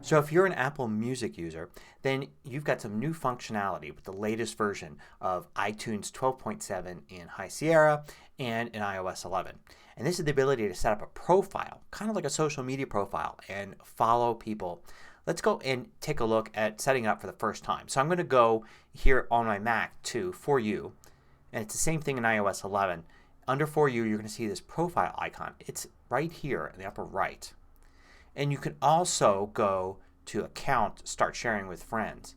So if you're an Apple Music user, then you've got some new functionality with the latest version of iTunes 12.7 in High Sierra and in iOS 11. And this is the ability to set up a profile, kind of like a social media profile, and follow people. Let's go and take a look at setting it up for the first time. So I'm going to go here on my Mac to For You, and it's the same thing in iOS 11. Under For You, you're going to see this profile icon. It's right here in the upper right. And you can also go to Account, Start Sharing with Friends.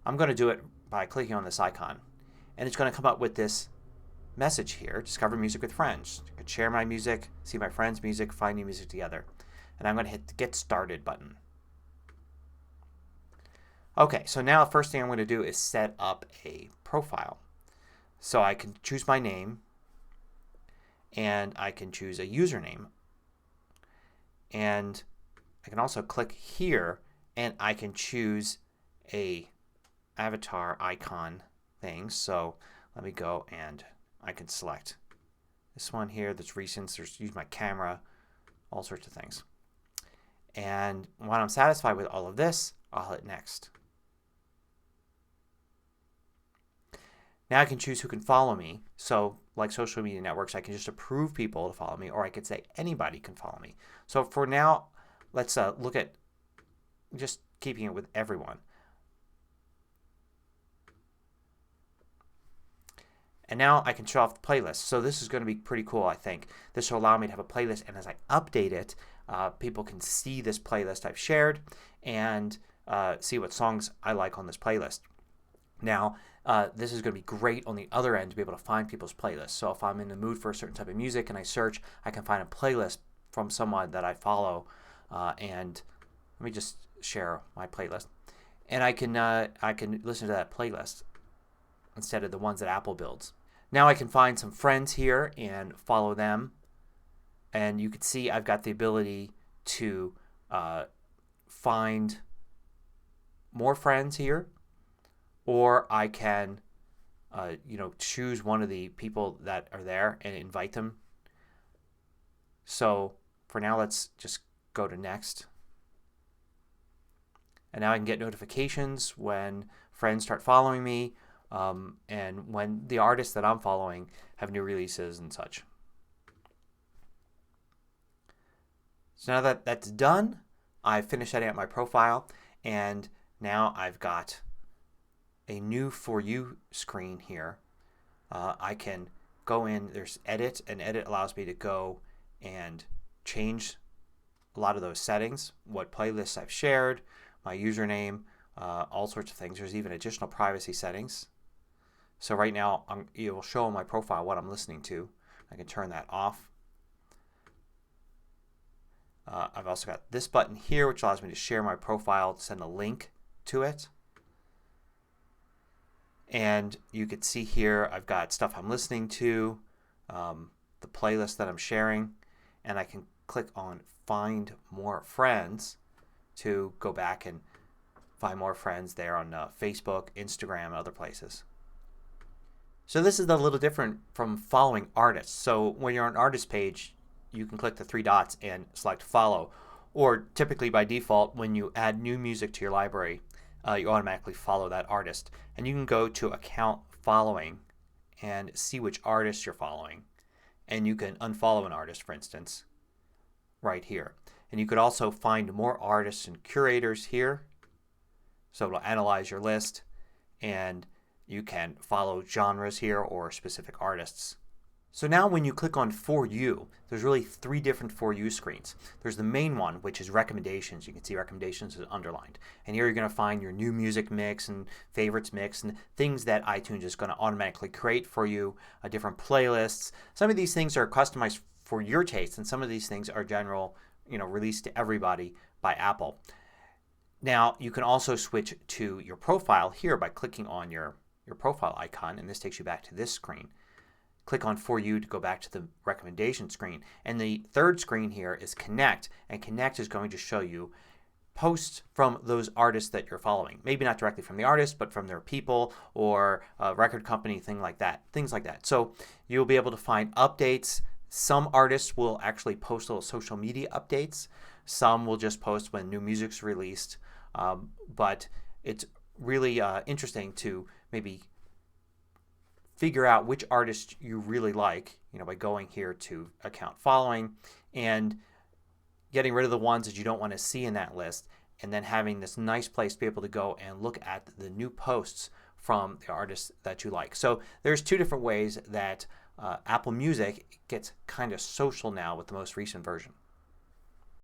I'm going to do it by clicking on this icon. And it's going to come up with this message here, Discover Music with Friends. I can share my music, see my friends' music, find new music together. And I'm going to hit the Get Started button. Okay, so now the first thing I'm going to do is set up a profile. So I can choose my name and I can choose a username. And I can also click here and I can choose a avatar icon thing. So let me go and I can select this one here that's recent. There's use my camera, all sorts of things. And when I'm satisfied with all of this, I'll hit next. Now I can choose who can follow me. So like social media networks, I can just approve people to follow me, or I could say anybody can follow me. So for now, let's look at just keeping it with everyone. And now I can show off the playlist. So this is going to be pretty cool, I think. This will allow me to have a playlist, and as I update it, people can see this playlist I've shared and see what songs I like on this playlist. Now, this is going to be great on the other end to be able to find people's playlists. So if I'm in the mood for a certain type of music and I search, I can find a playlist from someone that I follow. And let me just share my playlist. And I can listen to that playlist instead of the ones that Apple builds. Now I can find some friends here and follow them. And you can see I've got the ability to find more friends here. Or I can choose one of the people that are there and invite them. So for now, let's just go to next. And now I can get notifications when friends start following me and when the artists that I'm following have new releases and such. So now that that's done, I've finished setting up my profile, and now I've got a new For You screen here. I can go in, there's Edit, and Edit allows me to go and change a lot of those settings, what playlists I've shared, my username, all sorts of things. There's even additional privacy settings. So right now it will show on my profile what I'm listening to. I can turn that off. I've also got this button here which allows me to share my profile, send a link to it. And you can see here I've got stuff I'm listening to, the playlist that I'm sharing, and I can click on Find More Friends to go back and find more friends there on Facebook, Instagram, and other places. So this is a little different from following artists. So when you're on an artist page, you can click the three dots and select Follow. Or typically by default, when you add new music to your library, you automatically follow that artist. And you can go to Account Following and see which artist you're following. And you can unfollow an artist, for instance, right here. And you could also find more artists and curators here. So it'll analyze your list, and you can follow genres here or specific artists. So now when you click on For You, there's really three different For You screens. There's the main one, which is recommendations. You can see recommendations is underlined. And here you're going to find your new music mix and favorites mix and things that iTunes is going to automatically create for you, different playlists. Some of these things are customized for your taste, and some of these things are general, released to everybody by Apple. Now you can also switch to your profile here by clicking on your profile icon, and this takes you back to this screen. Click on For You to go back to the recommendation screen. And the third screen here is Connect, and Connect is going to show you posts from those artists that you're following. Maybe not directly from the artist, but from their people or a record company, things like that. So you'll be able to find updates Some artists will actually post little social media updates. Some will just post when new music's released. But it's really interesting to maybe figure out which artist you really like, by going here to account following and getting rid of the ones that you don't want to see in that list, and then having this nice place to be able to go and look at the new posts from the artists that you like. So there's two different ways that Apple Music gets kind of social now with the most recent version.